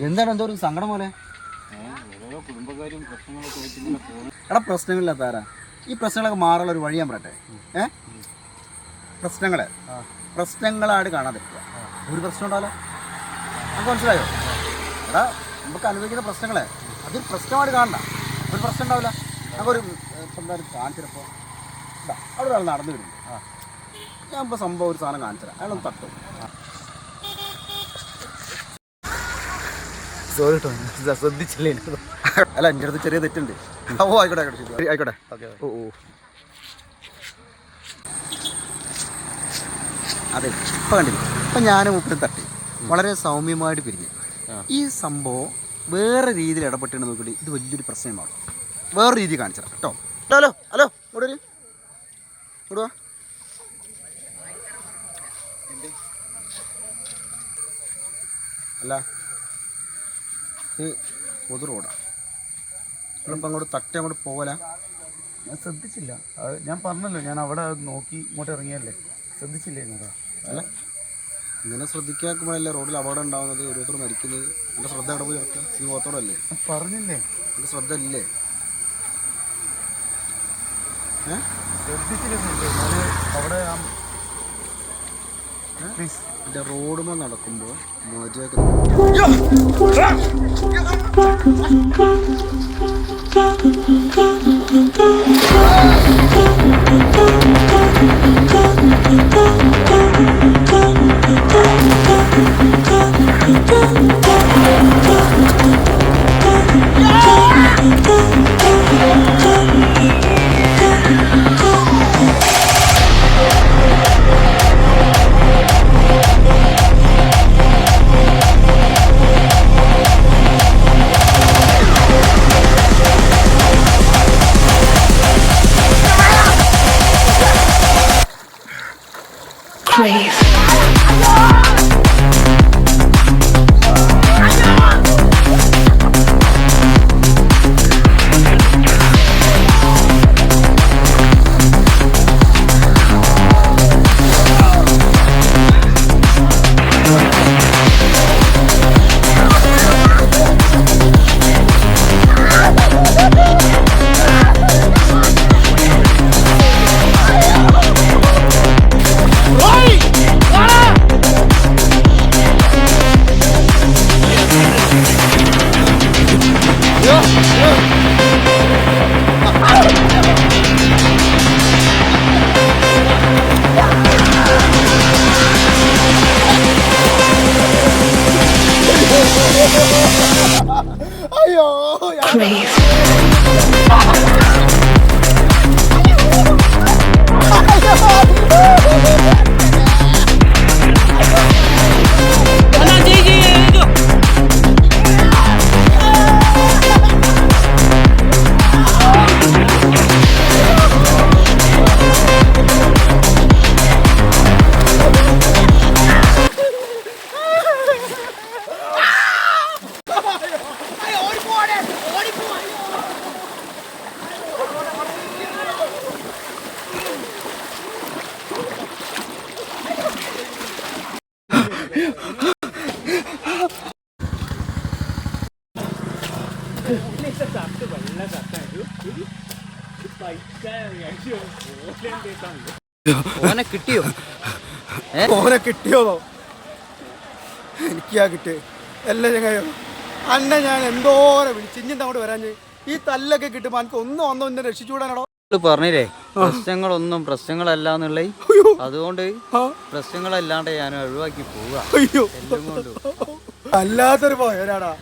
എന്താണ് എന്തോ ഒരു സങ്കടം പോലെ? എടാ പ്രശ്നങ്ങളില്ലാത്ത ആരാ? ഈ പ്രശ്നങ്ങളൊക്കെ മാറാനുള്ള ഒരു വഴി ഞാൻ പറയട്ടെ. പ്രശ്നങ്ങളായിട്ട് കാണാൻ പറ്റുക. ഒരു പ്രശ്നം ഉണ്ടാവല്ലോ, നമുക്ക് മനസ്സിലായോ? എടാ നമുക്ക് അനുഭവിക്കുന്ന പ്രശ്നങ്ങളെ അതൊരു പ്രശ്നമായിട്ട് കാണണ്ട. ഒരു പ്രശ്നം ഉണ്ടാവില്ല. നമുക്കൊരു എന്തായാലും കാണിച്ചിട്ടപ്പോൾ അവിടെ ഒരാൾ നടന്നു വരുന്നു. ഞാൻ ഇപ്പോൾ സംഭവം ഒരു സാധനം കാണിച്ചുതരാം. അയാളൊന്ന് തട്ടും. സോറി കേട്ടോ, ശ്രദ്ധിച്ചില്ലേ? അല്ല, എൻ്റെ അടുത്ത് ചെറിയ തെറ്റുണ്ട്. ആയിക്കോട്ടെ ആയിക്കോട്ടെ. അതെ, ഇപ്പം കണ്ടില്ല. ഇപ്പം ഞാനും മുപ്പിനും തട്ടി വളരെ സൗമ്യമായിട്ട് പിരിഞ്ഞു. ഈ സംഭവം വേറെ രീതിയിൽ ഇടപെട്ടിട്ട് നോക്കിയിട്ട് ഇത് വലിയൊരു പ്രശ്നമാണ്. വേറെ രീതി കാണിച്ചു തരാം കേട്ടോ. ഹലോ ഹലോ, ഇവിടെ ഇവിടുവാ. അല്ല, ഇത് പൊതു റോഡാണ്. നിങ്ങളിപ്പോൾ അങ്ങോട്ട് തട്ടി അങ്ങോട്ട് പോകല. ഞാൻ ശ്രദ്ധിച്ചില്ല. അത് ഞാൻ പറഞ്ഞല്ലോ, ഞാൻ അവിടെ നോക്കി ഇങ്ങോട്ട് ഇറങ്ങിയല്ലേ, ശ്രദ്ധിച്ചില്ലേ? എന്നതാ അല്ല, ഇങ്ങനെ ശ്രദ്ധിക്കാക്കുമ്പോഴല്ലേ റോഡിൽ അപകടം ഉണ്ടാകുന്നത്, ഓരോരുത്തർ മരിക്കുന്നത്. എൻ്റെ ശ്രദ്ധ അവിടെ പോയി ഇറക്കുക. നീ പോകത്തോടല്ലേ? പറഞ്ഞില്ലേ, എൻ്റെ ശ്രദ്ധ ഇല്ലേ? ശ്രദ്ധിച്ചില്ലേ? അവിടെ എൻ്റെ റോഡുമ്പോൾ നടക്കുമ്പോൾ മോജയൊക്കെ ഓനെ കിട്ടിയോ? ഓനെ കിട്ടിയോന്നോ? എനിക്കാ കിട്ടിയ എല്ലാം ചങ്ങായോ. അന്നെ ഞാൻ എന്തോരം വിളിച്ച് ഇഞ്ഞിട്ട് അങ്ങോട്ട് വരാഞ്ഞ്. ഈ തല്ലൊക്കെ കിട്ടുമ്പോൾ എനിക്ക് ഒന്നും എന്നെ രക്ഷിച്ചുകൂടാനോ? പറഞ്ഞില്ലേ പ്രശ്നങ്ങളൊന്നും പ്രശ്നങ്ങളല്ലാന്നുള്ളേ. അതുകൊണ്ട് പ്രശ്നങ്ങളല്ലാണ്ട് ഞാൻ ഒഴിവാക്കി പോവുക. അല്ലാത്തൊരു പോയരാടാ.